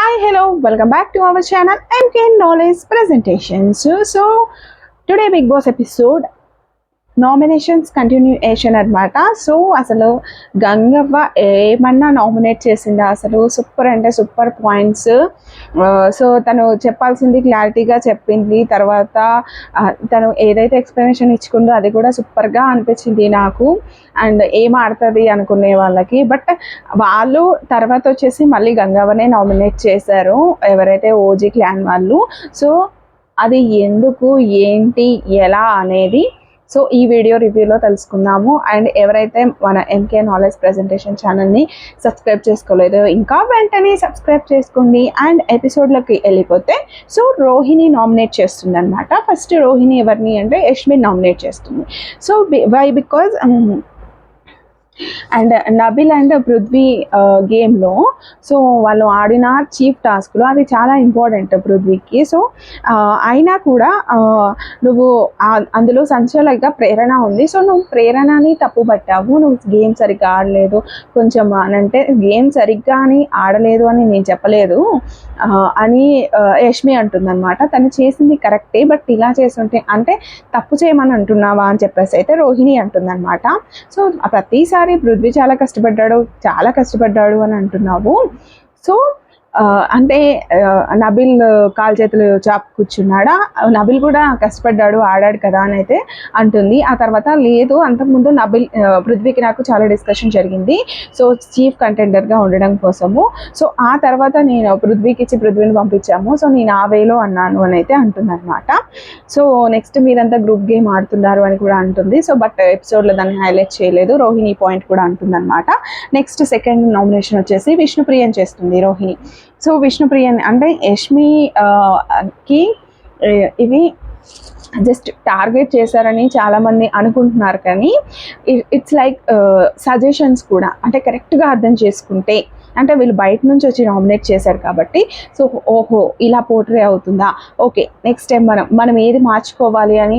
Hi, hello, welcome back to our channel MK Knowledge Presentations. So today Big Boss episode nominations continuation అనమాట. So అసలు గంగవ్వ ఏమన్నా nominate చేసిందా? అసలు super అంటే super points. So తను చెప్పాల్సింది క్లారిటీగా చెప్పింది. తర్వాత తను ఏదైతే ఎక్స్ప్లెనేషన్ ఇచ్చుకుందో అది కూడా సూపర్గా అనిపించింది నాకు. అండ్ ఏం ఆడుతుంది అనుకునే వాళ్ళకి, బట్ వాళ్ళు తర్వాత వచ్చేసి మళ్ళీ గంగవ్వనే నామినేట్ చేశారు, ఎవరైతే ఓజీ క్లాన్ వాళ్ళు. సో అది ఎందుకు, ఏంటి, ఎలా అనేది సో ఈ వీడియో రివ్యూలో తెలుసుకుందాము. అండ్ ఎవరైతే మన ఎంకే నాలెడ్జ్ ప్రెజెంటేషన్ ఛానల్ని సబ్స్క్రైబ్ చేసుకోలేదో ఇంకా వెంటనే సబ్స్క్రైబ్ చేసుకోండి. అండ్ ఎపిసోడ్లోకి వెళ్ళిపోతే సో రోహిణి నామినేట్ చేస్తుంది అనమాట. ఫస్ట్ రోహిణి ఎవరిని అంటే యష్మిన్ నామినేట్ చేస్తుంది. So why because and Nabeel and Prithvi గేమ్లో సో వాళ్ళు ఆడిన చీఫ్ టాస్క్లో అది చాలా ఇంపార్టెంట్ పృథ్వీకి. సో అయినా కూడా నువ్వు అందులో సంచలనంగా ప్రేరణ ఉంది. సో నువ్వు ప్రేరణని తప్పు పట్టావు, నువ్వు గేమ్ సరిగ్గా ఆడలేదు కొంచెం అని అంటే, గేమ్ సరిగ్గా అని ఆడలేదు అని నేను చెప్పలేదు అని యష్మి అంటుందన్నమాట. తను చేసింది కరెక్టే, బట్ ఇలా చేస్తుంటే అంటే తప్పు చేయమని అంటున్నావా అని చెప్పేసి అయితే రోహిణి అంటుందన్నమాట. సో ప్రతిసారి పృథ్వీ చాలా కష్టపడ్డాడు అని అంటున్నావు. సో అంటే నబిల్ కాలు చేతులు చాపు కూర్చున్నాడా, నబిల్ కూడా కష్టపడ్డాడు ఆడాడు కదా అని అయితే అంటుంది. ఆ తర్వాత లేదు, అంతకుముందు పృథ్వీకి నాకు చాలా డిస్కషన్ జరిగింది సో చీఫ్ కంటెండర్గా ఉండడం కోసము. సో ఆ తర్వాత నేను పృథ్వీని పంపించాము, సో నేను ఆ వేలో అన్నాను అని అయితే అంటుందన్నమాట. సో నెక్స్ట్ మీరంతా గ్రూప్ గేమ్ ఆడుతున్నారు అని కూడా అంటుంది. సో బట్ ఎపిసోడ్లో దాన్ని హైలైట్ చేయలేదు. రోహిణి పాయింట్ కూడా అంటుందన్నమాట. నెక్స్ట్ సెకండ్ నామినేషన్ వచ్చేసి విష్ణుప్రియని చేస్తుంది రోహిణి. సో విష్ణుప్రియన్ అంటే యష్మికి ఇవి జస్ట్ టార్గెట్ చేశారని చాలామంది అనుకుంటున్నారు, కానీ ఇట్స్ లైక్ సజెషన్స్ కూడా. అంటే కరెక్ట్గా అర్థం చేసుకుంటే, అంటే వీళ్ళు బయట నుంచి వచ్చి నామినేట్ చేశారు కాబట్టి సో ఓహో ఇలా పోర్ట్రే అవుతుందా, ఓకే నెక్స్ట్ టైం మనం ఏది మార్చుకోవాలి అని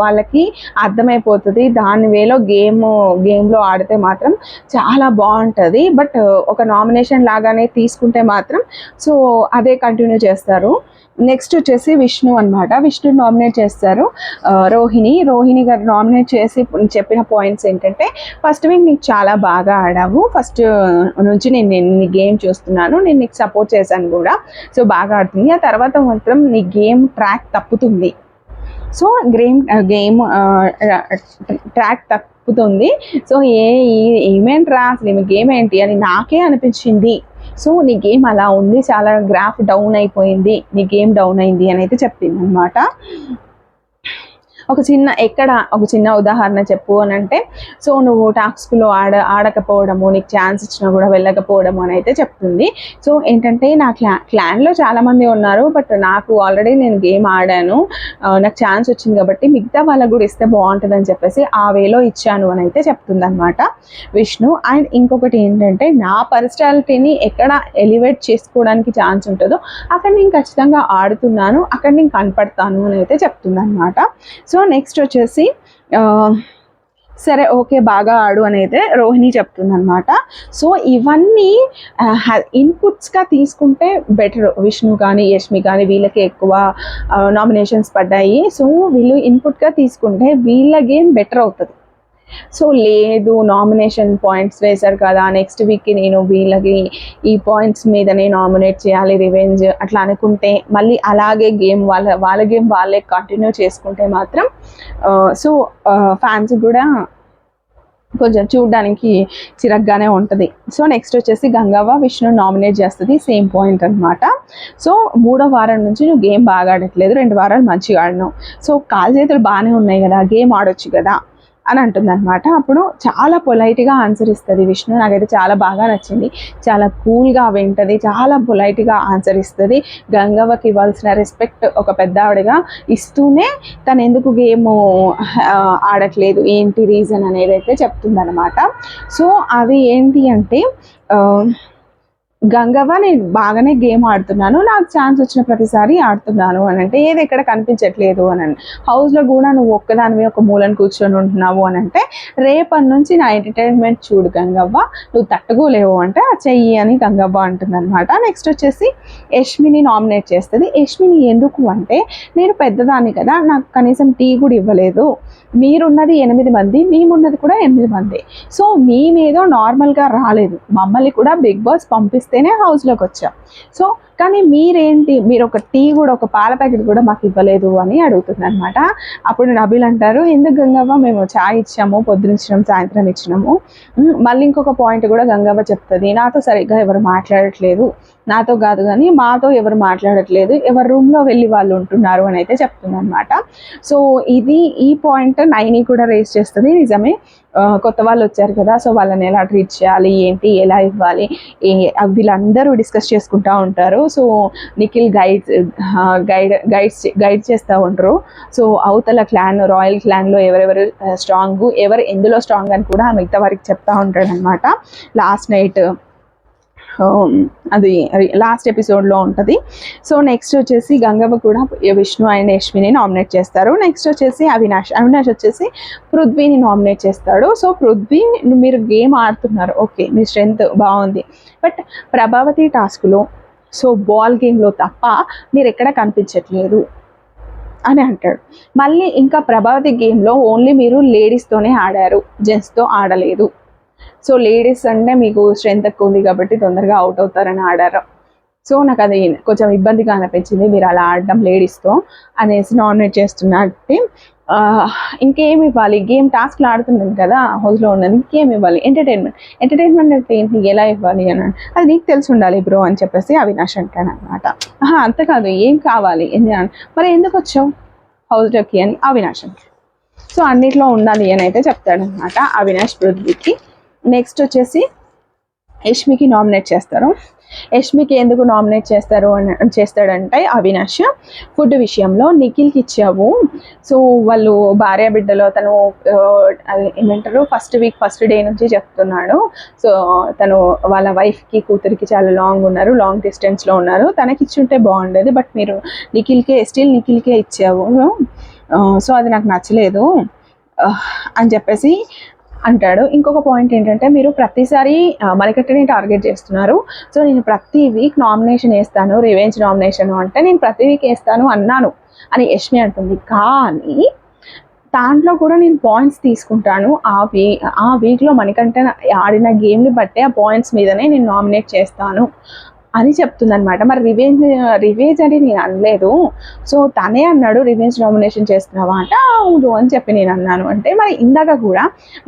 వాళ్ళకి అర్థమైపోతుంది. దాని వేలో గేమ్లో ఆడితే మాత్రం చాలా బాగుంటుంది. బట్ ఒక నామినేషన్ లాగానే తీసుకుంటే మాత్రం సో అదే కంటిన్యూ చేస్తారు. నెక్స్ట్ వచ్చేసి విష్ణు అనమాట. విష్ణు నామినేట్ చేస్తారు రోహిణి గారు నామినేట్ చేసి చెప్పిన పాయింట్స్ ఏంటంటే, ఫస్ట్ వీక్ నీకు చాలా బాగా ఆడావు, ఫస్ట్ నుంచి నేను నీ గేమ్ చూస్తున్నాను, నేను నీకు సపోర్ట్ చేశాను కూడా, సో బాగా ఆడుతుంది. ఆ తర్వాత మాత్రం నీ గేమ్ ట్రాక్ తప్పుతుంది. సో గేమ్ ట్రాక్ తప్పుతుంది. సో ఏమేంట్రా అసలు మీ గేమ్ ఏంటి అని నాకే అనిపించింది. సో నీ గేమ్ అలా ఉంది, చాలా గ్రాఫ్ డౌన్ అయిపోయింది, నీ గేమ్ డౌన్ అయింది అని అయితే చెప్పింది అనమాట. ఒక చిన్న ఉదాహరణ చెప్పు అని అంటే, సో నువ్వు టాస్క్లో ఆడకపోవడము, నీకు ఛాన్స్ ఇచ్చినా కూడా వెళ్ళకపోవడము అని అయితే చెప్తుంది. సో ఏంటంటే నా క్లాన్లో చాలామంది ఉన్నారు, బట్ నాకు ఆల్రెడీ నేను గేమ్ ఆడాను, నాకు ఛాన్స్ వచ్చింది కాబట్టి మిగతా వాళ్ళకు కూడా ఇస్తే బాగుంటుందని చెప్పేసి ఆ వేలో ఇచ్చాను అని అయితే చెప్తుంది అనమాట విష్ణు. అండ్ ఇంకొకటి ఏంటంటే, నా పర్సనాలిటీని ఎక్కడ ఎలివేట్ చేసుకోవడానికి ఛాన్స్ ఉంటుందో అక్కడ నేను ఖచ్చితంగా ఆడుతున్నాను, అక్కడ నేను కనపడతాను అని అయితే చెప్తుంది అనమాట. సో నెక్స్ట్ వచ్చేసి సరే ఓకే బాగా ఆడు అని అయితే రోహిణి చెప్తుందనమాట. సో ఇవన్నీ ఇన్పుట్స్గా తీసుకుంటే బెటర్. విష్ణు కానీ యష్మి కానీ వీళ్ళకి ఎక్కువ నామినేషన్స్ పడ్డాయి. సో వీళ్ళు ఇన్పుట్గా తీసుకుంటే వీళ్ళ గేమ్ బెటర్ అవుతుంది. సో లేదు నామినేషన్ పాయింట్స్ వేశారు కదా, నెక్స్ట్ వీక్కి నేను వీళ్ళకి ఈ పాయింట్స్ మీదనే నామినేట్ చేయాలి, రివెంజ్ అట్లా అనుకుంటే మళ్ళీ అలాగే గేమ్ వాళ్ళ గేమ్ వాళ్ళే కంటిన్యూ చేసుకుంటే మాత్రం సో ఫ్యాన్స్ కూడా కొంచెం చూడడానికి చిరగ్గానే ఉంటుంది. సో నెక్స్ట్ వచ్చేసి గంగవ్వ విష్ణు నామినేట్ చేస్తుంది, సేమ్ పాయింట్ అనమాట. సో 3వ వారం నుంచి నువ్వు గేమ్ బాగా ఆడట్లేదు, 2 వారాలు మంచిగా ఆడినావు, సో కాలు చేతులు బాగానే ఉన్నాయి కదా, గేమ్ ఆడొచ్చు కదా అని అంటుంది అనమాట. అప్పుడు చాలా పొలైట్గా ఆన్సర్ ఇస్తుంది విష్ణు. నాకైతే చాలా బాగా నచ్చింది, చాలా కూల్గా వింటుంది, చాలా పొలైట్గా ఆన్సర్ ఇస్తుంది. గంగవ్వకి ఇవ్వాల్సిన రెస్పెక్ట్ ఒక పెద్ద ఆవిడగా ఇస్తూనే తను ఎందుకు గేమ్ ఆడట్లేదు, ఏంటి రీజన్ అనేది అయితే చెప్తుంది అనమాట. సో అది ఏంటి అంటే గంగవ్వ నేను బాగానే గేమ్ ఆడుతున్నాను, నాకు ఛాన్స్ వచ్చిన ప్రతిసారి ఆడుతున్నాను అని అంటే, ఏది ఎక్కడ కనిపించట్లేదు అని హౌస్లో కూడా నువ్వు ఒక్కదానివి ఒక మూలను కూర్చొని ఉంటున్నావు అని అంటే, రేపటి నుంచి నా ఎంటర్టైన్మెంట్ చూడు గంగవ్వ, నువ్వు తట్టుకోలేవు అంటే చెయ్యి అని గంగవ్వ అంటుంది అనమాట. నెక్స్ట్ వచ్చేసి యష్మిని నామినేట్ చేస్తుంది. యష్మిని ఎందుకు అంటే, నేను పెద్దదాన్ని కదా, నాకు కనీసం టీ కూడా ఇవ్వలేదు, మీరున్నది 8 మంది, మేమున్నది కూడా 8 మంది, సో మేమేదో నార్మల్గా రాలేదు, మమ్మల్ని కూడా బిగ్ బాస్ పంపిస్తేనే హౌస్లోకి వచ్చాం, సో కానీ మీరేంటి, మీరు ఒక టీ కూడా, ఒక పాల ప్యాకెట్ కూడా మాకు ఇవ్వలేదు అని అడుగుతుంది అనమాట. అప్పుడు నబీల్ అంటారు, ఎందుకు గంగవ్వ, మేము చాయ్ ఇచ్చాము, పొద్దునిచ్చినాము, సాయంత్రం ఇచ్చినాము. మళ్ళీ ఇంకొక పాయింట్ కూడా గంగవ్వ చెప్తుంది, నాతో సరిగ్గా ఎవరు మాట్లాడట్లేదు, నాతో కాదు కానీ మాతో ఎవరు మాట్లాడట్లేదు, ఎవరి రూమ్లో వెళ్ళి వాళ్ళు ఉంటున్నారు అని అయితే చెప్తుంది అనమాట. సో ఈ పాయింట్ నైని కూడా రేస్ చేస్తుంది. నిజమే, కొత్త వాళ్ళు వచ్చారు కదా, సో వాళ్ళని ఎలా ట్రీట్ చేయాలి, ఏంటి, ఎలా ఇవ్వాలి, వీళ్ళందరూ డిస్కస్ చేసుకుంటూ ఉంటారు. సో నిఖిల్ గైడ్ చేస్తూ ఉంటారు. సో అవతల క్లాన్, రాయల్ క్లాన్లో ఎవరెవరు స్ట్రాంగ్, ఎవరు ఎందులో స్ట్రాంగ్ అని కూడా మిగతా వారికి చెప్తా ఉంటాడు అనమాట. లాస్ట్ నైట్ అది లాస్ట్ ఎపిసోడ్లో ఉంటుంది. సో నెక్స్ట్ వచ్చేసి గంగవ్వ కూడా విష్ణు అండ్ యష్మిని నామినేట్ చేస్తారు. నెక్స్ట్ వచ్చేసి అవినాష్ వచ్చేసి పృథ్వీని నామినేట్ చేస్తాడు. సో పృథ్వీ, మీరు గేమ్ ఆడుతున్నారు, ఓకే, మీ స్ట్రెంగ్త్ బాగుంది, బట్ ప్రభావతి టాస్క్లో, సో బాల్ గేమ్లో తప్ప మీరు ఎక్కడ కనిపించట్లేదు అని అంటాడు. మళ్ళీ ఇంకా ప్రభావతి గేమ్లో ఓన్లీ మీరు లేడీస్తోనే ఆడారు, జెంట్స్తో ఆడలేదు, సో లేడీస్ అంటే మీకు స్ట్రెంత్ ఎక్కువ ఉంది కాబట్టి తొందరగా అవుట్ అవుతారని ఆడారు. సో నాకు అది కొంచెం ఇబ్బందిగా అనిపించింది, మీరు అలా ఆడడం లేడీస్తో అనేసి నామినేట్ చేస్తున్నట్టు. ఇంకేమి ఇవ్వాలి, గేమ్ టాస్క్లు ఆడుతున్నాను కదా హౌస్లో ఉన్నది, ఇంకేమి ఇవ్వాలి, ఎంటర్టైన్మెంట్ అంటే ఏంటి, ఎలా ఇవ్వాలి అని, అది నీకు తెలిసి ఉండాలి బ్రో అని చెప్పేసి అవినాష్ అంటాడు అనమాట. అంతేకాదు, ఏం కావాలి, మరి ఎందుకు వచ్చావు హౌస్లోకి అని అవినాష్ అంటాడు. సో అన్నిట్లో ఉండాలి అని అయితే చెప్తాడనమాట అవినాష్ పృథ్వీకి. నెక్స్ట్ వచ్చేసి యష్మికి నామినేట్ చేస్తారు. యష్మికి ఎందుకు నామినేట్ చేస్తాడంటే, అవినాష్ ఫుడ్ విషయంలో నిఖిల్కి ఇచ్చావు, సో వాళ్ళు భార్య బిడ్డలో తను ఏమంటారు ఫస్ట్ డే నుంచి చెప్తున్నాడు, సో తను వాళ్ళ వైఫ్కి కూతురికి చాలా లాంగ్ డిస్టెన్స్లో ఉన్నారు, తనకి ఇచ్చుంటే బాగుండేది, బట్ మీరు నిఖిల్కే ఇచ్చావు, సో అది నాకు నచ్చలేదు అని చెప్పేసి అంటాడు. ఇంకొక పాయింట్ ఏంటంటే, మీరు ప్రతిసారి మణికట్టని టార్గెట్ చేస్తున్నారు, సో నేను ప్రతి వీక్ నామినేషన్ వేస్తాను, రివెంజ్ నామినేషన్ అంటే నేను ప్రతి వీక్ వేస్తాను అన్నాను అని యష్మి అంటుంది. కానీ దాంట్లో కూడా నేను పాయింట్స్ తీసుకుంటాను, ఆ వీక్లో మణికంఠ ఆడిన గేమ్ని బట్టే ఆ పాయింట్స్ మీదనే నేను నామినేట్ చేస్తాను అని చెప్తుందనమాట. మరి రివేంజ్ అని నేను అనలేదు, సో తనే అన్నాడు రివెంజ్ నామినేషన్ చేస్తున్నావా అంటే అవును అని చెప్పి నేను అన్నాను అంటే, మరి ఇందాక కూడా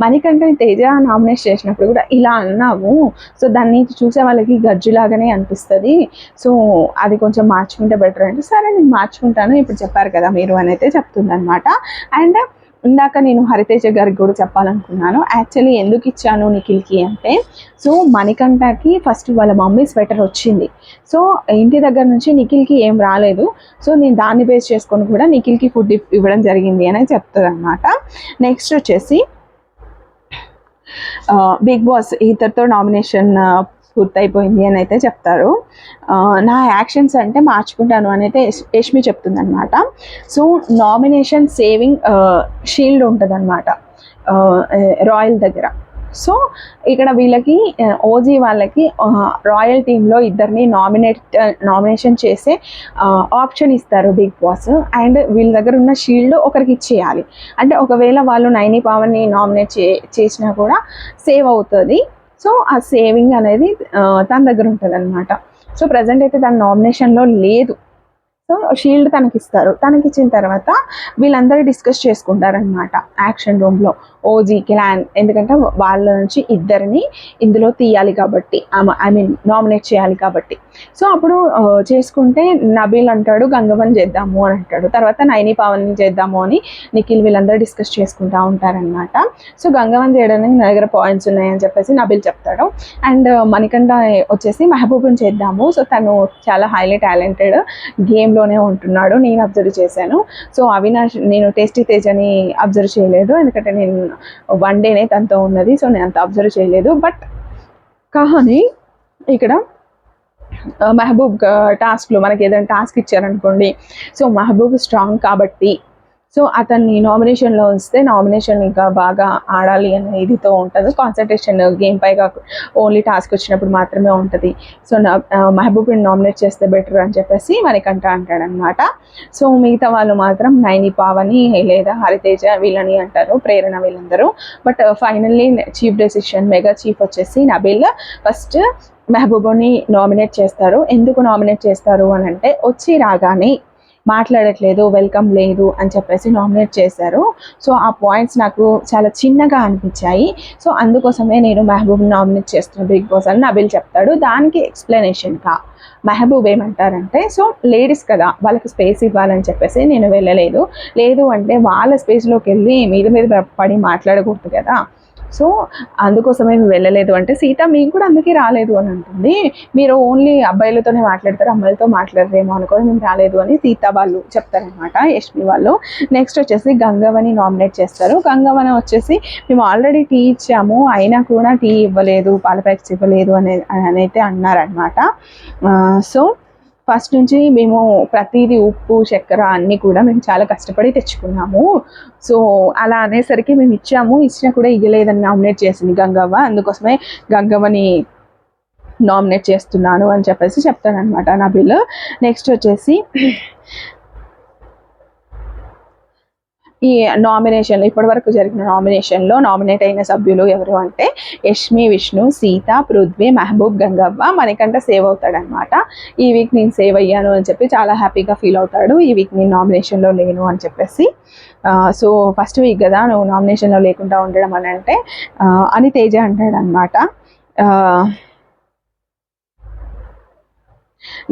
మణికంఠని తేజ నామినేట్ చేసినప్పుడు కూడా ఇలా అన్నావు, సో దాన్ని చూసే వాళ్ళకి గజ్జులాగానే అనిపిస్తుంది, సో అది కొంచెం మార్చుకుంటే బెటర్ అంటే, సరే నేను మార్చుకుంటాను, ఇప్పుడు చెప్పారు కదా మీరు అని అయితే చెప్తుందనమాట. అండ్ ఇందాక నేను హరితేజ గారికి కూడా చెప్పాలనుకున్నాను, యాక్చువల్లీ ఎందుకు ఇచ్చాను నిఖిల్కి అంటే, సో మణికంఠకి ఫస్ట్ వాళ్ళ మమ్మీ స్వెటర్ వచ్చింది, సో ఇంటి దగ్గర నుంచి నిఖిల్కి ఏం రాలేదు, సో నేను దాన్ని బేస్ చేసుకొని కూడా నిఖిల్కి ఫుడ్ ఇవ్వడం జరిగింది అని చెప్తుంది అనమాట. నెక్స్ట్ వచ్చేసి బిగ్ బాస్ ఇతరితో నామినేషన్ పూర్తయిపోయింది అని అయితే చెప్తారు. నా యాక్షన్స్ అంటే మార్చుకుంటాను అని అయితే యష్మి చెప్తుంది అనమాట. సో నామినేషన్ సేవింగ్ షీల్డ్ ఉంటుంది అనమాట రాయల్ దగ్గర. సో ఇక్కడ వీళ్ళకి ఓజీ వాళ్ళకి రాయల్ టీంలో ఇద్దరిని నామినేషన్ చేసే ఆప్షన్ ఇస్తారు బిగ్ బాస్, అండ్ వీళ్ళ దగ్గర ఉన్న షీల్డ్ ఒకరికి ఇచ్చేయాలి, అంటే ఒకవేళ వాళ్ళు నైని పవన్ని నామినేట్ చేసినా కూడా సేవ్ అవుతుంది, సో ఆ సేవింగ్ అనేది తన దగ్గర ఉంటుంది అనమాట. సో ప్రజెంట్ అయితే తన నామినేషన్లో లేదు, సో షీల్డ్ తనకిస్తారు, తనకిచ్చిన తర్వాత వీళ్ళందరూ డిస్కస్ చేసుకుంటారనమాట యాక్షన్ రూమ్లో ఓజీ క్లాన్, ఎందుకంటే వాళ్ళ నుంచి ఇద్దరిని ఇందులో తీయాలి కాబట్టి, ఐ మీన్ నామినేట్ చేయాలి కాబట్టి. సో అప్పుడు చేసుకుంటే నబీల్ అంటాడు గంగవ్వని చేద్దాము అని అంటాడు, తర్వాత నైని పవన్ని చేద్దాము అని నిఖిల్ వీళ్ళందరూ డిస్కస్ చేసుకుంటూ ఉంటారనమాట. సో గంగవ్వని చేయడానికి నా దగ్గర పాయింట్స్ ఉన్నాయని చెప్పేసి నబీల్ చెప్తాడు, అండ్ మణికంఠ వచ్చేసి మెహబూబ్ని చేద్దాము, సో తను చాలా హైలీ టాలెంటెడ్, గేమ్లోనే ఉంటున్నాడు, నేను అబ్జర్వ్ చేశాను. సో అవినాష్, నేను టేస్టీ తేజని అబ్జర్వ్ చేయలేదు, ఎందుకంటే నేను వన్ డేనే తనతో ఉన్నది, సో నేను అంత అబ్జర్వ్ చేయలేదు. బట్ కానీ ఇక్కడ మెహబూబ్ టాస్క్లో మనకి ఏదైనా టాస్క్ ఇచ్చారనుకోండి, సో మెహబూబ్ స్ట్రాంగ్ కాబట్టి సో అతన్ని నామినేషన్లో ఉంచితే నామినేషన్ ఇంకా బాగా ఆడాలి అనే ఇదితో ఉంటుంది. కాన్సన్ట్రేషన్ గేమ్ పై కాకుండా ఓన్లీ టాస్క్ వచ్చినప్పుడు మాత్రమే ఉంటుంది. సో మెహబూబ్ని నామినేట్ చేస్తే బెటర్ అని చెప్పేసి మణికంఠ అంటాడనమాట. సో మిగతా వాళ్ళు మాత్రం నైని, పావని లేదా హరితేజ వీళ్ళని అంటారు, ప్రేరణ వీళ్ళందరూ. But finally chief decision mega chief వచ్చేసి నబీల్ ఫస్ట్ మెహబూబ్ని నామినేట్ చేస్తారు. ఎందుకు నామినేట్ చేస్తారు అని అంటే వచ్చి రాగానే మాట్లాడట్లేదు, వెల్కమ్ లేదు అని చెప్పేసి నామినేట్ చేశారు. సో ఆ పాయింట్స్ నాకు చాలా చిన్నగా అనిపించాయి. సో అందుకోసమే నేను మెహబూబ్ని నామినేట్ చేస్తున్నాను బిగ్ బాస్ అని నబీల్ చెప్తాడు. దానికి ఎక్స్ప్లెనేషన్గా మెహబూబ్ ఏమంటారంటే, సో లేడీస్ కదా వాళ్ళకి స్పేస్ ఇవ్వాలని చెప్పేసి నేను వెళ్ళలేదు, లేదు అంటే వాళ్ళ స్పేస్లోకి వెళ్ళి మీద పడి మాట్లాడకూడదు కదా, సో అందుకోసమే మేము వెళ్ళలేదు అంటే, సీత మీకు కూడా అందుకే రాలేదు అని అంటుంది. మీరు ఓన్లీ అబ్బాయిలతోనే మాట్లాడతారు, అమ్మాయిలతో మాట్లాడరేమో అనుకొని మేము రాలేదు అని సీత వాళ్ళు చెప్తారనమాట, యష్మి వాళ్ళు. నెక్స్ట్ వచ్చేసి గంగవ్వని నామినేట్ చేస్తారు. గంగవ్వని వచ్చేసి మేము ఆల్రెడీ టీ ఇచ్చాము అయినా కూడా టీ ఇవ్వలేదు, పాల ప్యాకెట్స్ ఇవ్వలేదు అని అయితే అన్నారనమాట. సో ఫస్ట్ నుంచి మేము ప్రతిదీ ఉప్పు చక్కెర అన్నీ కూడా మేము చాలా కష్టపడి తెచ్చుకున్నాము. సో అలా అనేసరికి మేము ఇచ్చినా కూడా ఇవ్వలేదని నామినేట్ చేసింది గంగవ్వ. అందుకోసమే గంగవ్వని నామినేట్ చేస్తున్నాను అని చెప్పేసి చెప్తానమాట నబీల్. నెక్స్ట్ వచ్చేసి ఈ నామినేషన్ ఇప్పటివరకు జరిగిన నామినేషన్లో నామినేట్ అయిన సభ్యులు ఎవరు అంటే యష్మి, విష్ణు, సీత, పృథ్వీ, మెహబూబ్, గంగవ్వ. మనకంట సేవ్ అవుతాడనమాట. ఈ వీక్ నేను సేవ్ అయ్యాను అని చెప్పి చాలా హ్యాపీగా ఫీల్ అవుతాడు. ఈ వీక్ నేను నామినేషన్లో లేను అని చెప్పేసి. సో ఫస్ట్ వీక్ కదా నువ్వు నామినేషన్లో లేకుండా ఉండడం అని అంటే అని తేజ అంటాడనమాట.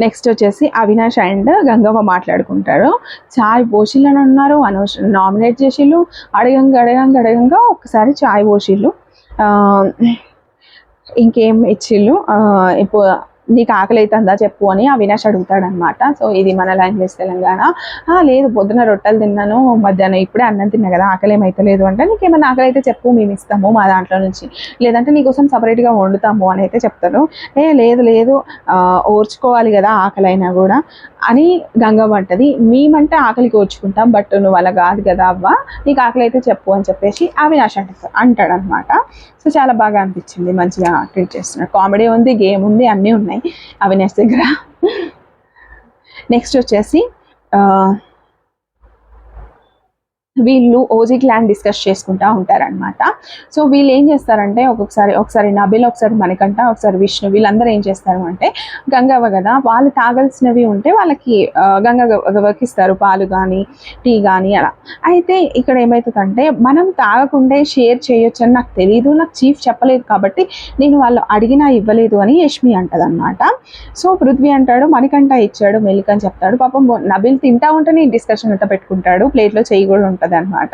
నెక్స్ట్ వచ్చేసి అవినాష్ అండ్ గంగవ్వ మాట్లాడుకుంటారు. చాయ్ పోసిల్లని అన్నారు, అనవసరం నామినేట్ చేసిళ్ళు, అడగంగా ఒకసారి చాయ్ పోసిళ్ళు, ఇంకేం ఇచ్చిళ్ళు, ఇప్పుడు నీకు ఆకలి అవుతుందా చెప్పు అని అవినాష్ అడుగుతాడనమాట. సో ఇది మన లాంగ్వేజ్ తెలంగాణ. లేదు పొద్దున రొట్టెలు తిన్నాను, మధ్యాహ్నం ఇప్పుడే అన్నం తిన్నా కదా, ఆకలి ఏమైతలేదు అంటే నీకేమైనా ఆకలి అయితే చెప్పు మేము ఇస్తాము మా దాంట్లో నుంచి, లేదంటే నీకోసం సపరేట్గా వండుతాము అని అయితే చెప్తాను. లేదు ఓర్చుకోవాలి కదా ఆకలి అయినా కూడా అని గంగవ్వ అంటది. మేమంటే ఆకలికి ఓర్చుకుంటాం, బట్ నువ్వు అలా కాదు కదా అవ్వ, నీకు ఆకలి అయితే చెప్పు అని చెప్పేసి అవినాష్ అంటాడనమాట. సో చాలా బాగా అనిపించింది, మంచిగా ట్రీట్ చేస్తున్నాడు, కామెడీ ఉంది, గేమ్ ఉంది, అన్నీ ఉన్నాయి అవినాష్ దగ్గర. నెక్స్ట్ వచ్చేసి వీళ్ళు ఓజీ క్లాన్ డిస్కస్ చేసుకుంటూ ఉంటారనమాట. సో వీళ్ళు ఏం చేస్తారంటే ఒకసారి నబీల్, ఒకసారి మణికంఠ, ఒకసారి విష్ణు, వీళ్ళందరూ ఏం చేస్తారు అంటే గంగవ్వ కదా వాళ్ళు తాగాల్సినవి ఉంటే వాళ్ళకి గంగవ్వకి ఇస్తారు, పాలు కానీ టీ కానీ అలా. అయితే ఇక్కడ ఏమవుతుందంటే మనం తాగకుండా షేర్ చేయొచ్చు అని నాకు తెలియదు, నాకు చీఫ్ చెప్పలేదు కాబట్టి నేను వాళ్ళు అడిగినా ఇవ్వలేదు అని యష్మి అంటదన్నమాట. సో పృథ్వీ అంటాడు మణికంఠ ఇచ్చాడు మెల్లిక అని చెప్తాడు. పాపం నబీల్ తింటా ఉంటేనే డిస్కషన్ అంతా పెట్టుకుంటాడు, ప్లేట్లో చేయి కూడా ఉంటుంది అనమాట,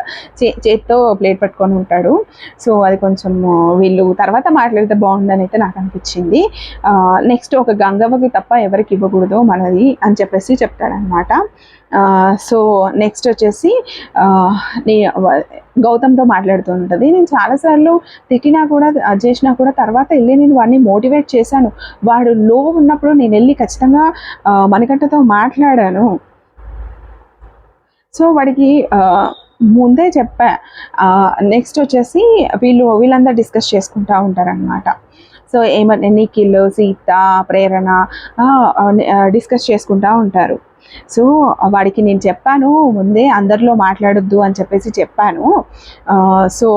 చేత్తో ప్లేట్ పట్టుకొని ఉంటాడు. సో అది కొంచెం వీళ్ళు తర్వాత మాట్లాడితే బాగుందని అయితే నాకు అనిపించింది. నెక్స్ట్ ఒక గంగవ్వకి తప్ప ఎవరికి ఇవ్వకూడదు మనది అని చెప్పేసి చెప్తాడనమాట. సో నెక్స్ట్ వచ్చేసి గౌతమ్తో మాట్లాడుతూ ఉంటుంది. నేను చాలాసార్లు తిట్టినా కూడా చేసినా కూడా తర్వాత వెళ్ళి నేను వాడిని మోటివేట్ చేశాను, వాడు లో ఉన్నప్పుడు నేను వెళ్ళి ఖచ్చితంగా మణికంఠతో మాట్లాడాను. సో వాడికి ముందే చెప్పా. నెక్స్ట్ వచ్చేసి వీళ్ళందరూ డిస్కస్ చేసుకుంటూ ఉంటారనమాట. సో ఏమన్నా నిఖిల్, సీత, ప్రేరణ డిస్కస్ చేసుకుంటూ ఉంటారు. సో వాడికి నేను చెప్పాను ముందే అందరిలో మాట్లాడొద్దు అని చెప్పేసి చెప్పాను. సో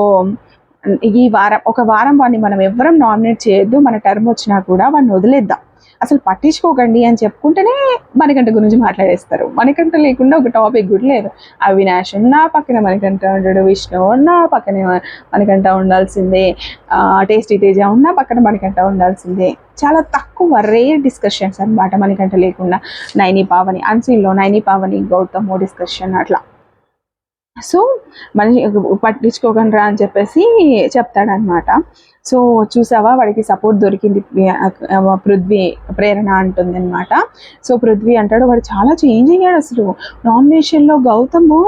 ఈ ఒక వారం వాడిని మనం ఎవ్వరం నామినేట్ చేయొద్దు, మన టర్మ్ వచ్చినా కూడా వాడిని వదిలేద్దాం, అసలు పట్టించుకోకండి అని చెప్పుకుంటేనే మణికంఠ గురించి మాట్లాడేస్తారు. మణికంఠ లేకుండా ఒక టాపిక్ కూడా లేదు. అవినాష్ నా పక్కన మణికంఠ ఉంటాడు, విష్ణు నా పక్కనే మణికంఠ ఉండాల్సిందే, టేస్టీ తేజ ఉన్న పక్కన మణికంఠ ఉండాల్సిందే. చాలా తక్కువ రేర్ డిస్కషన్స్ అనమాట మణికంఠ లేకుండా. నైని పావని అన్సీన్లో నైని పావని గౌతమ్ డిస్కషన్ అట్లా. సో మనిషి పట్టించుకోకండి రా అని చెప్పేసి చెప్తాడనమాట. సో చూసావా వాడికి సపోర్ట్ దొరికింది పృథ్వీ ప్రేరణ అంటుంది అనమాట. సో పృథ్వీ అంటాడు వాడు చాలా చేంజ్ అయ్యాడు అసలు నామినేషన్లో. గౌతము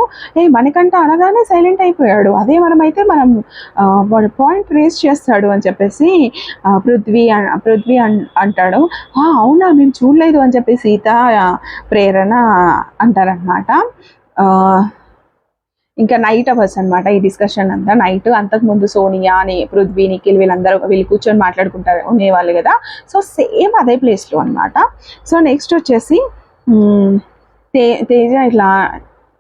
మనకంట అనగానే సైలెంట్ అయిపోయాడు, అదే మనమైతే మనం వాడు పాయింట్ రేస్ చేస్తాడు అని చెప్పేసి పృథ్వీ అంటాడు. అవునా మేము చూడలేదు అని చెప్పి సీత ప్రేరణ అంటారనమాట. ఇంకా నైట్ అవర్స్ అనమాట ఈ డిస్కషన్ అంతా. నైట్ అంతకుముందు సోనియా అని పృథ్వీ నిఖిల్ వీళ్ళు కూర్చొని మాట్లాడుకుంటారు ఉండేవాళ్ళు కదా. సో సేమ్ అదే ప్లేస్లో అనమాట. సో నెక్స్ట్ వచ్చేసి తేజ ఇట్లా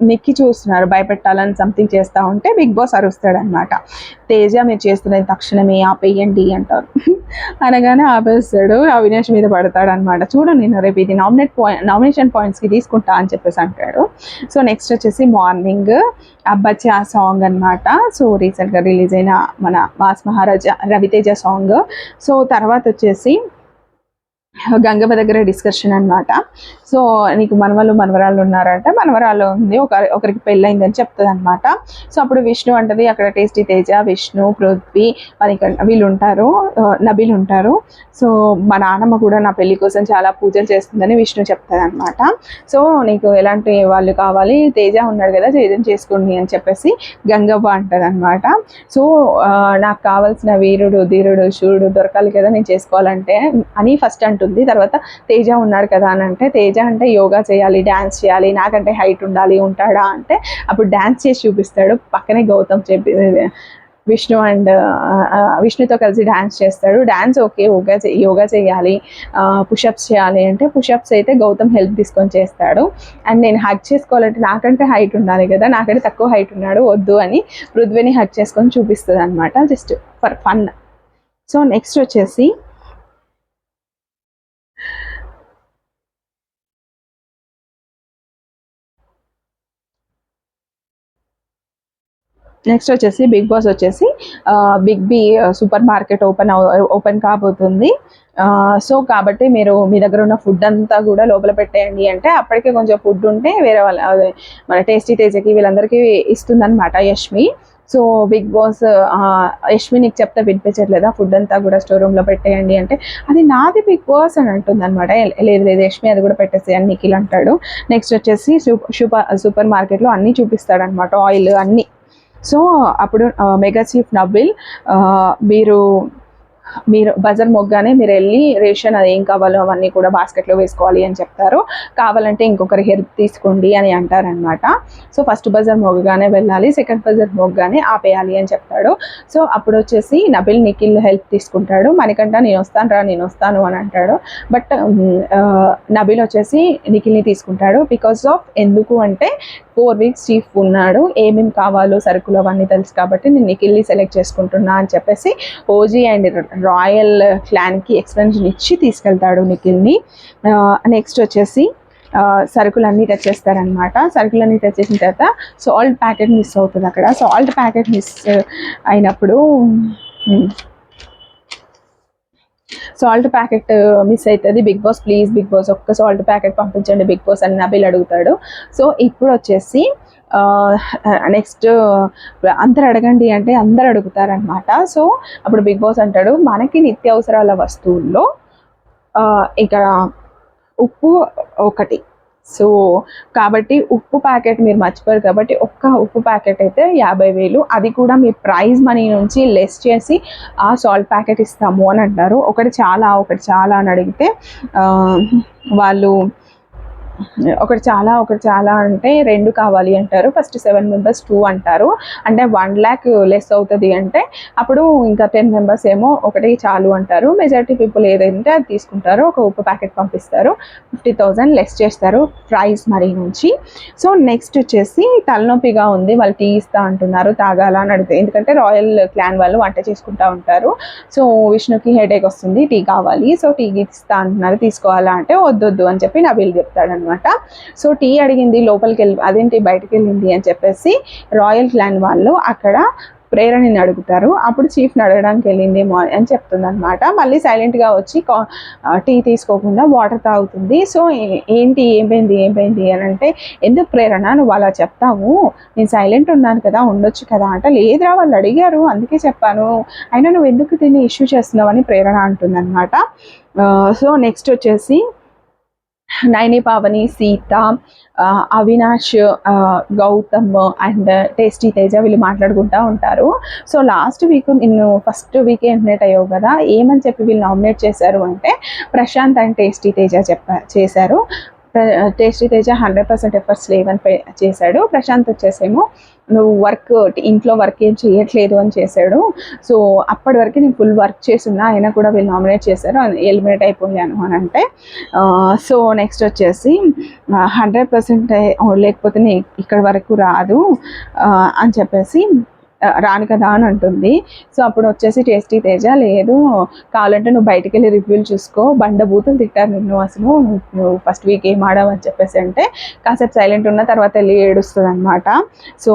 నెక్కి చూస్తున్నారు, భయపెట్టాలని సంథింగ్ చేస్తూ ఉంటే బిగ్ బాస్ అరుస్తాడనమాట. తేజ మీరు చేస్తున్నది తక్షణమే ఆపేయండి అంటారు. అనగానే ఆపేస్తాడు, అవినాష్ మీద పడతాడు అనమాట. చూడు నేను రేపు ఇది నామినేషన్ పాయింట్స్కి తీసుకుంటా అని చెప్పేసి అంటాడు. సో నెక్స్ట్ వచ్చేసి మార్నింగ్ అబ్బచ్చా సాంగ్ అనమాట. సో రీసెంట్గా రిలీజ్ అయిన మన మాస్ మహారాజా రవితేజ సాంగ్. సో తర్వాత వచ్చేసి గంగమ్మ దగ్గర డిస్కషన్ అనమాట. సో నీకు మనవరాళ్ళు ఉన్నారంటే మనవరాళ్ళు ఉంది, ఒకరికి పెళ్ళయిందని చెప్తుంది అనమాట. సో అప్పుడు విష్ణు అంటది అక్కడ టేస్టీ తేజ, విష్ణు, పృథ్వీ, వీళ్ళు ఉంటారు, నబీల్ ఉంటారు. సో మా నాన్నమ్మ కూడా నా పెళ్లి కోసం చాలా పూజలు చేస్తుందని విష్ణు చెప్తుంది అనమాట. సో నీకు ఎలాంటి వాళ్ళు కావాలి, తేజ ఉన్నాడు కదా తేజం చేసుకోండి అని చెప్పేసి గంగవ్వ అంటది అనమాట. సో నాకు కావాల్సిన వీరుడు ధీరుడు శూరుడు దొరకాలి కదా నేను చేసుకోవాలంటే అని ఫస్ట్ అంటుంది. తర్వాత తేజ ఉన్నాడు కదా అని అంటే, తేజ అంటే యోగా చేయాలి, డ్యాన్స్ చేయాలి, నాకంటే హైట్ ఉండాలి, ఉంటాడా అంటే అప్పుడు డ్యాన్స్ చేసి చూపిస్తాడు. పక్కనే గౌతమ్ విష్ణుతో కలిసి డ్యాన్స్ చేస్తాడు. డ్యాన్స్ ఓకే, యోగా చేయాలి, పుషప్స్ చేయాలి అంటే పుషప్స్ అయితే గౌతమ్ హెల్ప్ తీసుకొని చేస్తాడు. అండ్ నేను హగ్ చేసుకోవాలంటే నాకంటే హైట్ ఉండాలి కదా, నాకంటే తక్కువ హైట్ ఉన్నాడు వద్దు అని పృథ్వీని హగ్ చేసుకొని చూపిస్తుంది అనమాట, just for fun. So next వచ్చేసి బిగ్ బాస్ వచ్చేసి big B super market open కాబోతుంది. సో కాబట్టి మీరు మీ దగ్గర ఉన్న ఫుడ్ అంతా కూడా లోపల పెట్టేయండి అంటే అప్పటికే కొంచెం ఫుడ్ ఉంటే వేరే వాళ్ళ మన టేస్టీ తేజకి వీళ్ళందరికీ ఇస్తుందన్నమాట Yashmi. So Bigg Boss Yashmi నీకు చెప్తే వినిపించట్లేదా, ఫుడ్ అంతా కూడా స్టోర్ రూమ్లో పెట్టేయండి అంటే అది నాది బిగ్ బాస్ అని అంటుంది అనమాట. లేదు యష్మి అది కూడా పెట్టేసి అని నిఖిల్ అంటాడు. నెక్స్ట్ వచ్చేసి సూపర్ మార్కెట్లో అన్నీ చూపిస్తాడనమాట, ఆయిల్ అన్నీ. సో అప్పుడు మెగా చీఫ్ నబిల్ మీరు బజర్ మొగ్గానే మీరు వెళ్ళి రేషన్ అది ఏం కావాలో అవన్నీ కూడా బాస్కెట్లో వేసుకోవాలి అని చెప్తారు. కావాలంటే ఇంకొకరి హెల్ప్ తీసుకోండి అని అంటారనమాట. సో ఫస్ట్ బజర్ మొగ్గగానే వెళ్ళాలి, సెకండ్ బజర్ మొగ్గగానే ఆపేయాలి అని చెప్తాడు. సో అప్పుడు వచ్చేసి నబిల్ నిఖిల్ హెల్ప్ తీసుకుంటాడు. మనకంట నేను వస్తాను అని అంటాడు. బట్ నబిల్ వచ్చేసి నిఖిల్ని తీసుకుంటాడు. బికాస్ ఆఫ్ ఎందుకు అంటే 4 weeks చీఫ్ ఉన్నాడు, ఏమేమి కావాలో సరుకులు అవన్నీ తెలుసు కాబట్టి నేను నిఖిల్ని సెలెక్ట్ చేసుకుంటున్నా అని చెప్పేసి ఓజీ అండ్ రాయల్ క్లాన్కి ఎక్స్ప్లెనేషన్ ఇచ్చి తీసుకెళ్తాడు నిఖిల్ని. నెక్స్ట్ వచ్చేసి సరుకులన్నీ తెచ్చేస్తారనమాట. సరుకులన్నీ తెచ్చేసిన తర్వాత సాల్ట్ ప్యాకెట్ మిస్ అవుతుంది అక్కడ. సాల్ట్ ప్యాకెట్ మిస్ అయినప్పుడు సాల్ట్ ప్యాకెట్ మిస్ అవుతుంది. బిగ్ బాస్ ప్లీజ్ బిగ్ బాస్ ఒక్క సాల్ట్ ప్యాకెట్ పంపించండి బిగ్ బాస్ అని నబిల్ అడుగుతాడు. సో ఇప్పుడు వచ్చేసి నెక్స్ట్ అందరు అడగండి అంటే అందరు అడుగుతారనమాట. సో అప్పుడు బిగ్ బాస్ అంటాడు మనకి నిత్యావసరాల వస్తువుల్లో ఇక్కడ ఉప్పు ఒకటి. సో కాబట్టి ఉప్పు ప్యాకెట్ మీరు మర్చిపోయారు కాబట్టి ఒక్క ఉప్పు ప్యాకెట్ అయితే 50,000, అది కూడా మీ ప్రైజ్ మనీ నుంచి లెస్ చేసి ఆ సాల్ట్ ప్యాకెట్ ఇస్తాము అని అంటారు. ఒకటి చాలా అని అడిగితే వాళ్ళు ఒకటి చాలా అంటే 2 కావాలి అంటారు. ఫస్ట్ 7 members 2 అంటారు. అంటే 1 lakh లెస్ అవుతుంది అంటే అప్పుడు ఇంకా 10 members ఏమో ఒకటి చాలు అంటారు. మెజారిటీ పీపుల్ ఏదైతే అది తీసుకుంటారో ఒక ఉప్పు ప్యాకెట్ పంపిస్తారు. 50,000 లెస్ చేస్తారు ప్రైస్ మరీ నుంచి. సో నెక్స్ట్ వచ్చేసి తలనొప్పిగా ఉంది, వాళ్ళు టీ ఇస్తా అంటున్నారు, తాగాల అని అడిగితే ఎందుకంటే రాయల్ క్లాన్ వాళ్ళు వంట చేసుకుంటూ ఉంటారు. సో విష్ణుకి హెడేక్ వస్తుంది, టీ కావాలి. సో టీ ఇస్తా అంటున్నారు, తీసుకోవాలా అంటే వద్దొద్దు అని చెప్పి నబిల్ చెప్తాడు. సో టీ అడిగింది లోపలికి వెళ్ళి అదేంటి బయటకు వెళ్ళింది అని చెప్పేసి రాయల్ క్లాన్ వాళ్ళు అక్కడ ప్రేరణని అడుగుతారు. అప్పుడు చీఫ్ని అడగడానికి వెళ్ళింది అని చెప్తుంది అనమాట. మళ్ళీ సైలెంట్గా వచ్చి టీ తీసుకోకుండా వాటర్ తాగుతుంది. సో ఏంటి ఏమైంది అని అంటే, ఎందుకు ప్రేరణ నువ్వు అలా చెప్తావు, నేను సైలెంట్ ఉన్నాను కదా, ఉండొచ్చు కదా అంటే, లేదురా వాళ్ళు అడిగారు అందుకే చెప్పాను, అయినా నువ్వు ఎందుకు దీన్ని ఇష్యూ చేస్తున్నావు అని ప్రేరణ అంటుంది అనమాట. సో నెక్స్ట్ వచ్చేసి నైని, పావని, సీత, అవినాష్, గౌతమ్ అండ్ టేస్టీ తేజ వీళ్ళు మాట్లాడుకుంటూ ఉంటారు. సో లాస్ట్ వీక్ నిన్ను ఫస్ట్ వీక్ ఎలిమినేట్ అయ్యావు కదా, ఏమని చెప్పి వీళ్ళు నామినేట్ చేశారు అంటే ప్రశాంత్ అండ్ టేస్టీ తేజ చేశారు. టేస్టీ తేజ 100% ఎఫర్ట్స్ లేవని చేశాడు. ప్రశాంత్ వచ్చేసేమో నువ్వు ఇంట్లో వర్క్ ఏం చేయట్లేదు అని చేశాడు. సో అప్పటి వరకు నేను ఫుల్ వర్క్ చేస్తున్నా, అయినా కూడా వీళ్ళు నామినేట్ చేశారు, ఎలిమినేట్ అయిపోయాను అని అంటే, సో నెక్స్ట్ వచ్చేసి 100% లేకపోతే నేను ఇక్కడి వరకు రాదు అని చెప్పేసి రాను కదా అని అంటుంది. సో అప్పుడు వచ్చేసి టేస్టీ తేజ, లేదు కావాలంటే నువ్వు బయటికి వెళ్ళి రివ్యూలు చూసుకో, బండబూతులు తిట్టారు నిన్ను, అసలు నువ్వు ఫస్ట్ వీక్ ఏం ఆడావు అని చెప్పేసి అంటే కాసేపు సైలెంట్ ఉన్న తర్వాత వెళ్ళి ఏడుస్తుంది అనమాట. సో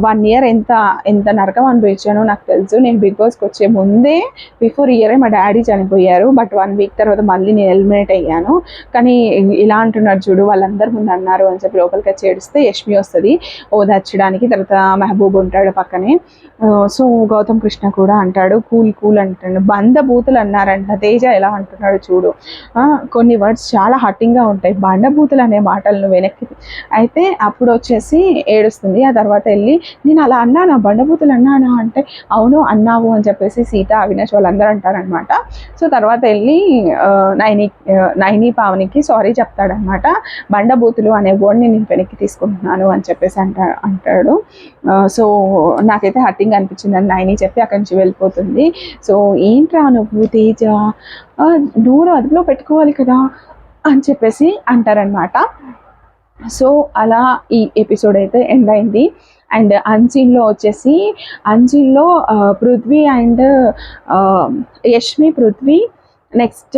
1 year ఎంత నరకం అనిపించానో నాకు తెలుసు. నేను బిగ్ బాస్కి వచ్చే ముందే బిఫోర్ ఇయరే మా డాడీ చనిపోయారు, బట్ 1 week తర్వాత మళ్ళీ నేను ఎలిమినేట్ అయ్యాను. కానీ ఇలా అంటున్నారు చూడు, వాళ్ళందరి ముందు అన్నారు అని చెప్పి లోపలికి వచ్చి ఏడిస్తే యష్మి వస్తుంది ఓదార్చడానికి, తర్వాత మెహబూబ్ ఉంటాడు పక్కనే. సో గౌతమ్ కృష్ణ కూడా అంటాడు కూల్ అంటాడు, బండబూతులు అన్నారంట. తేజ ఎలా అంటున్నాడు చూడు, కొన్ని వర్డ్స్ చాలా హట్టింగ్గా ఉంటాయి, బండబూతులు అనే మాటలను వెనక్కి అయితే అప్పుడు వచ్చేసి ఏడుస్తుంది. ఆ తర్వాత వెళ్ళి నేను అలా అన్నానా, బండబూతులు అన్నానా అంటే అవును అన్నావు అని చెప్పేసి సీత, అవినాష్ వాళ్ళందరూ అంటారనమాట. సో తర్వాత వెళ్ళి నైని పావనికి సారీ చెప్తాడనమాట, బండబూతులు అనే వర్డ్ని నేను వెనక్కి తీసుకుంటున్నాను అని చెప్పేసి అంటాడు. సో నాకైతే హట్టింగ్ అనిపించింది అని నైని చెప్పి అక్కడి నుంచి వెళ్ళిపోతుంది. సో ఏంట్రా నువ్వు తేజ, నోరు అదుపులో పెట్టుకోవాలి కదా అని చెప్పేసి అంటారనమాట. సో అలా ఈ ఎపిసోడ్ అయితే ఎండ్ అయింది. అండ్ అన్సీన్లో వచ్చేసి పృథ్వీ అండ్ యష్మి, పృథ్వీ నెక్స్ట్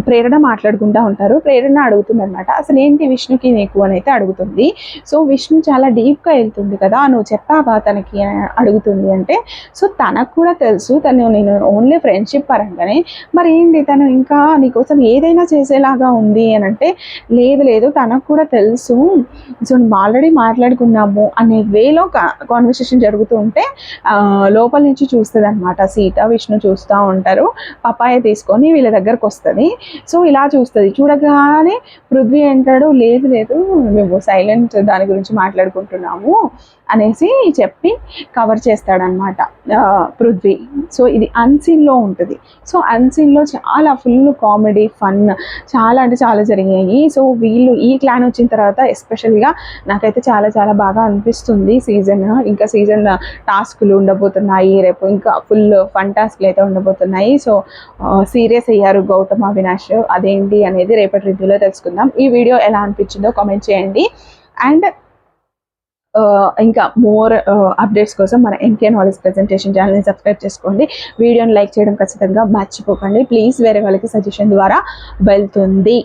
ప్రేరణ మాట్లాడుకుంటూ ఉంటారు. ప్రేరణ అడుగుతుంది అనమాట, అసలు ఏంటి విష్ణుకి నీకు అని అయితే అడుగుతుంది. సో విష్ణు చాలా డీప్గా వెళ్తుంది కదా, నువ్వు చెప్పావా తనకి అడుగుతుంది అంటే, సో తనకు కూడా తెలుసు నేను ఓన్లీ ఫ్రెండ్షిప్ పరంగానే, మరి ఏంటి తను ఇంకా నీకోసం ఏదైనా చేసేలాగా ఉంది అని అంటే, లేదు తనకు కూడా తెలుసు, సో మేము ఆల్రెడీ మాట్లాడుకున్నాము అనే వేలో కాన్వర్సేషన్ జరుగుతూ ఉంటే లోపల నుంచి చూస్తుంది అనమాట సీత. విష్ణు చూస్తూ ఉంటారు, పపాయ తీసుకొని వీళ్ళ దగ్గరకు వస్తుంది. సో ఇలా చూస్తుంది, చూడగానే పృథ్వీ అంటాడు, లేదు మేము సైలెంట్ దాని గురించి మాట్లాడుకుంటున్నాము అనేసి చెప్పి కవర్ చేస్తాడనమాట పృథ్వీ. సో ఇది అన్సీన్లో ఉంటుంది. సో అన్సీన్లో చాలా ఫుల్ కామెడీ, ఫన్ చాలా అంటే చాలా జరిగాయి. సో వీళ్ళు ఈ క్లాన్ వచ్చిన తర్వాత ఎస్పెషల్గా నాకైతే చాలా బాగా అనిపిస్తుంది సీజన్. ఇంకా సీజన్ టాస్క్లు ఉండబోతున్నాయి, రేపు ఇంకా ఫుల్ ఫన్ టాస్క్లు అయితే ఉండబోతున్నాయి. సో సీరియస్ అయ్యారు గౌతమ్, అవినాష్, అదేంటి అనేది రేపటి రివ్యూలో తెలుసుకుందాం. ఈ వీడియో ఎలా అనిపించిందో కామెంట్ చేయండి. అండ్ ఇంకా మోర్ అప్డేట్స్ కోసం మన ఎంకే నాలెడ్జ్ ప్రెజెంటేషన్ ఛానల్ని సబ్స్క్రైబ్ చేసుకోండి. వీడియోని లైక్ చేయడం ఖచ్చితంగా మర్చిపోకండి ప్లీజ్, వేరే వాళ్ళకి సజెషన్ ద్వారా వెళ్తుంది.